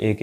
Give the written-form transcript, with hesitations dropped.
1